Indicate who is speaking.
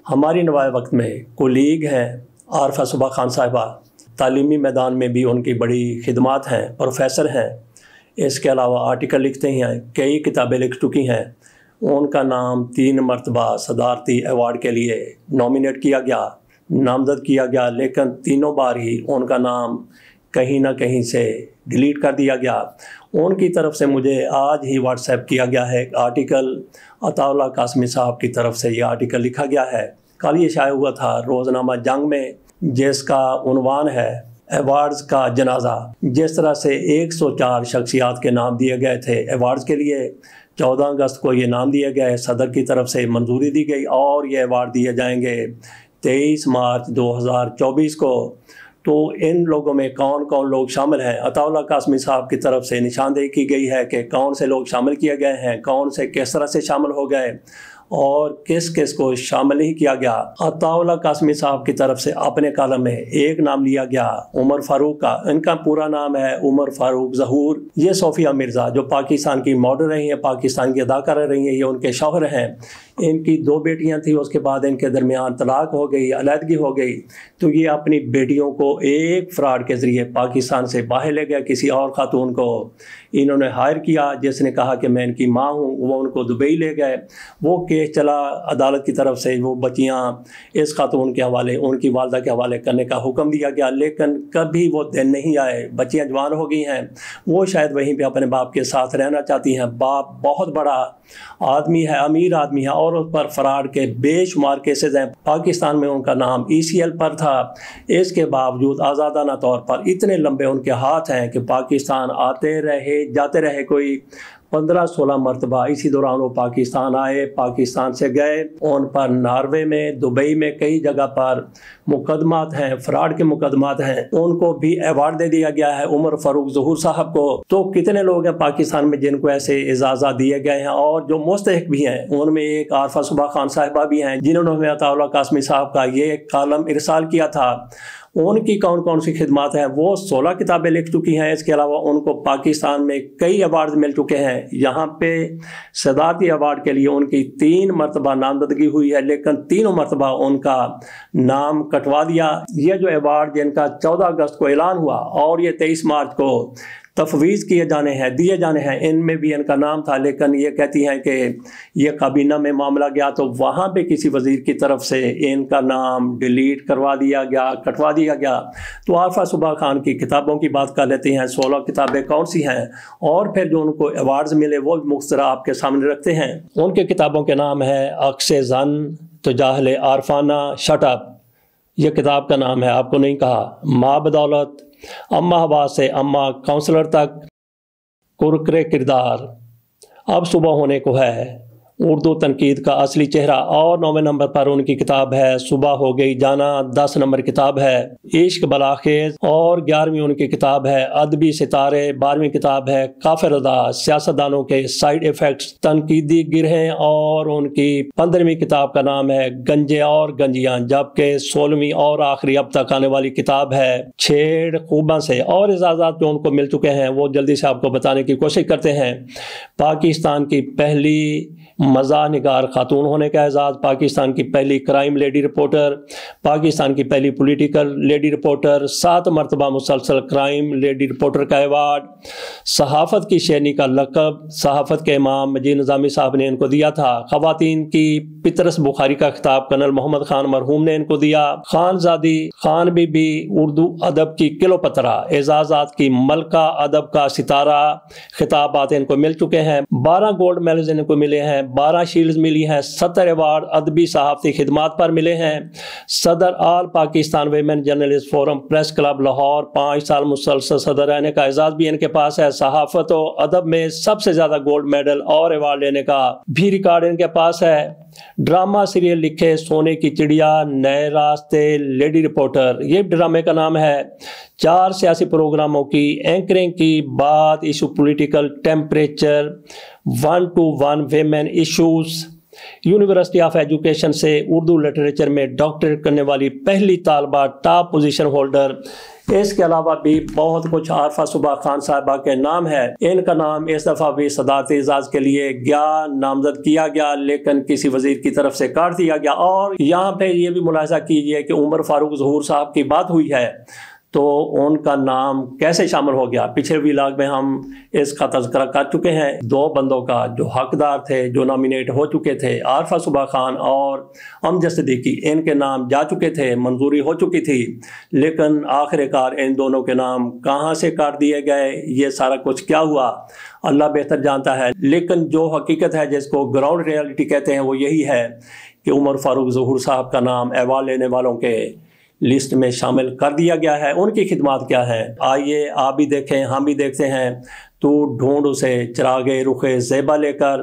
Speaker 1: ہماری نوائے وقت میں کولیگ ہیں عارفہ صبح خان صاحبہ، تعلیمی میدان میں بھی ان کی بڑی خدمات ہیں، پروفیسر ہیں، اس کے علاوہ آرٹیکل لکھتے ہی ہیں، کئی کتابیں لکھ چکی ہیں۔ ان کا نام 3 مرتبہ صدارتی ایوارڈ کے لیے نامینیٹ کیا گیا، نامزد کیا گیا، لیکن تینوں بار ہی ان کا نام کہیں نہ کہیں سے ڈیلیٹ کر دیا گیا۔ ان کی طرف سے مجھے آج ہی واٹس ایپ کیا گیا ہے ایک آرٹیکل، عطا اللہ قاسمی صاحب کی طرف سے یہ آرٹیکل لکھا گیا ہے، کل یہ شائع ہوا تھا روزنامہ جنگ میں، جس کا عنوان ہے ایوارڈز کا جنازہ۔ جس طرح سے 104 شخصیات کے نام دیے گئے تھے ایوارڈز کے لیے، 14 اگست کو یہ نام دیے گئے، صدر کی طرف سے منظوری دی گئی اور یہ ایوارڈ دیے جائیں گے 23 مارچ 2024 کو۔ تو ان لوگوں میں کون کون لوگ شامل ہیں؟ عطا اللہ قاسمی صاحب کی طرف سے نشاندہی کی گئی ہے کہ کون سے لوگ شامل کیے گئے ہیں، کون سے کس طرح سے شامل ہو گئے اور کس کس کو شامل نہیں کیا گیا۔ عطا اللہ قاسمی صاحب کی طرف سے اپنے کالم میں ایک نام لیا گیا عمر فاروق کا۔ ان کا پورا نام ہے عمر فاروق ظہور۔ یہ صوفیہ مرزا جو پاکستان کی ماڈل رہی ہیں، پاکستان کی اداکارہ رہی ہیں، یہ ان کے شوہر ہیں۔ ان کی 2 بیٹیاں تھیں، اس کے بعد ان کے درمیان طلاق ہو گئی، علیحدگی ہو گئی، تو یہ اپنی بیٹیوں کو ایک فراڈ کے ذریعے پاکستان سے باہر لے گیا۔ کسی اور خاتون کو انہوں نے ہائر کیا جس نے کہا کہ میں ان کی ماں ہوں، وہ ان کو دبئی لے گئے۔ وہ کیس چلا عدالت کی طرف سے، وہ بچیاں اس خاتون کے حوالے، ان کی والدہ کے حوالے کرنے کا حکم دیا گیا، لیکن کبھی وہ دن نہیں آئے۔ بچیاں جوان ہو گئی ہیں، وہ شاید وہیں پہ اپنے باپ کے ساتھ رہنا چاہتی ہیں۔ باپ بہت بڑا آدمی ہے، امیر آدمی ہے، اور اس پر فراڈ کے بے شمار کیسز ہیں۔ پاکستان میں ان کا نام ECL پر تھا، اس کے باوجود آزادانہ طور پر اتنے لمبے ان کے ہاتھ ہیں کہ پاکستان آتے رہے جاتے رہے، کوئی 15-16 مرتبہ اسی دوران وہ پاکستان آئے، پاکستان سے گئے۔ ان پر ناروے میں، دبئی میں کئی جگہ پر مقدمات ہیں، فراڈ کے مقدمات ہیں۔ ان کو بھی ایوارڈ دے دیا گیا ہے عمر فاروق ظہور صاحب کو۔ تو کتنے لوگ ہیں پاکستان میں جن کو ایسے اعزازات دیے گئے ہیں اور جو مستحق بھی ہیں؟ ان میں ایک عارفہ صبح خان صاحبہ بھی ہیں جنہوں نے ہمیں عطا اللہ قاسمی صاحب کا یہ کالم ارسال کیا تھا۔ ان کی کون کون سی خدمات ہیں؟ وہ 16 کتابیں لکھ چکی ہیں۔ اس کے علاوہ ان کو پاکستان میں کئی ایوارڈز مل چکے ہیں۔ یہاں پہ صدارتی ایوارڈ کے لیے ان کی 3 مرتبہ نامزدگی ہوئی ہے، لیکن تینوں مرتبہ ان کا نام کٹوا دیا۔ یہ جو ایوارڈ جن کا 14 اگست کو اعلان ہوا اور یہ 23 مارچ کو تفویض کیے جانے ہیں، دیے جانے ہیں، ان میں بھی ان کا نام تھا، لیکن یہ کہتی ہیں کہ یہ کابینہ میں معاملہ گیا تو وہاں پہ کسی وزیر کی طرف سے ان کا نام ڈیلیٹ کروا دیا گیا، کٹوا دیا گیا۔ تو عارفہ صبح خان کی کتابوں کی بات کر لیتے ہیں۔ 16 کتابیں کون سی ہیں اور پھر جو ان کو ایوارڈز ملے وہ مختصرا آپ کے سامنے رکھتے ہیں۔ ان کے کتابوں کے نام ہے عکس زن، تجاہل عارفانہ، شٹ اپ، یہ کتاب کا نام ہے، آپ کو نہیں کہا، ماں بدولت، اما ہوا سے اما کاؤنسلر تک، کرکرے کردار، اب صبح ہونے کو ہے، اردو تنقید کا اصلی چہرہ، اور 9ویں نمبر پر ان کی کتاب ہے صبح ہو گئی جانا، 10 نمبر کتاب ہے عشق بلاخیز، اور 11ویں ان کی کتاب ہے ادبی ستارے، 12ویں کتاب ہے کافر ادا، سیاستدانوں کے سائیڈ ایفیکٹس، تنقیدی گرہیں، اور ان کی 15ویں کتاب کا نام ہے گنجے اور گنجیاں، جبکہ 16ویں اور آخری اب تک آنے والی کتاب ہے چھیڑ خوباں سے۔ اور اعزازات جو ان کو مل چکے ہیں وہ جلدی سے آپ کو بتانے کی کوشش کرتے ہیں۔ پاکستان کی پہلی مزاح نگار خاتون ہونے کا اعزاز، پاکستان کی پہلی کرائم لیڈی رپورٹر، پاکستان کی پہلی پولیٹیکل لیڈی رپورٹر، 7 مرتبہ مسلسل کرائم لیڈی رپورٹر کا ایوارڈ، صحافت کی شیرنی کا لقب صحافت کے امام مجید نظامی صاحب نے ان کو دیا تھا۔ خواتین کی پطرس بخاری کا خطاب کرنل محمد خان مرحوم نے ان کو دیا۔ خان زادی، خان بی بی، اردو ادب کی کلوپترا، اعزازات کی ملکہ، ادب کا ستارہ، خطابات ان کو مل چکے ہیں۔ 12 گولڈ میڈلز ان کو ملے ہیں، 12 شیلڈز ملی ہیں، 70 ایوارڈ ادبی صحافتی خدمات پر ملے ہیں۔ صدر all Pakistan women journalist forum press club Lahore, 5 سال مسلسل صدر رہنے کا اعزاز بھی ان کے پاس ہے۔ صحافت و ادب میں سب سے زیادہ گولڈ میڈل اور ایوارڈ لینے کا بھی ریکارڈ ان کے پاس ہے۔ ڈرامہ سیریل لکھے سونے کی چڑیا، نئے راستے، لیڈی رپورٹر، یہ ڈرامے کا نام ہے۔ 4 سیاسی پروگراموں کی اینکرنگ کی، بات issue political temperature, 1 to 1 women issues, university of education سے اردو لٹریچر میں ڈاکٹریٹ کرنے والی پہلی طالبہ، ٹاپ پوزیشن ہولڈر۔ اس کے علاوہ بھی بہت کچھ عارفہ صبح خان صاحبہ کے نام ہے۔ ان کا نام اس دفعہ بھی صدارت اعزاز کے لیے نامزد کیا گیا، لیکن کسی وزیر کی طرف سے کاٹ دیا گیا۔ اور یہاں پہ یہ بھی ملاحظہ کیجئے کہ عمر فاروق ظہور صاحب کی بات ہوئی ہے تو ان کا نام کیسے شامل ہو گیا؟ پچھلے ویلاگ میں ہم اس کا تذکرہ کر چکے ہیں، دو بندوں کا جو حقدار تھے، جو نامینیٹ ہو چکے تھے، عارفہ صبح خان اور امجد صدیقی، ان کے نام جا چکے تھے، منظوری ہو چکی تھی، لیکن آخر کار ان دونوں کے نام کہاں سے کاٹ دیے گئے، یہ سارا کچھ کیا ہوا اللہ بہتر جانتا ہے۔ لیکن جو حقیقت ہے، جس کو گراؤنڈ ریالٹی کہتے ہیں، وہ یہی ہے کہ عمر فاروق ظہور صاحب کا نام ایوارڈ لینے والوں کے لسٹ میں شامل کر دیا گیا ہے۔ ان کی خدمات کیا ہیں، آئیے آپ بھی دیکھیں، ہم بھی دیکھتے ہیں۔ تو ڈھونڈ اسے چراغ رخ زیبا لے کر،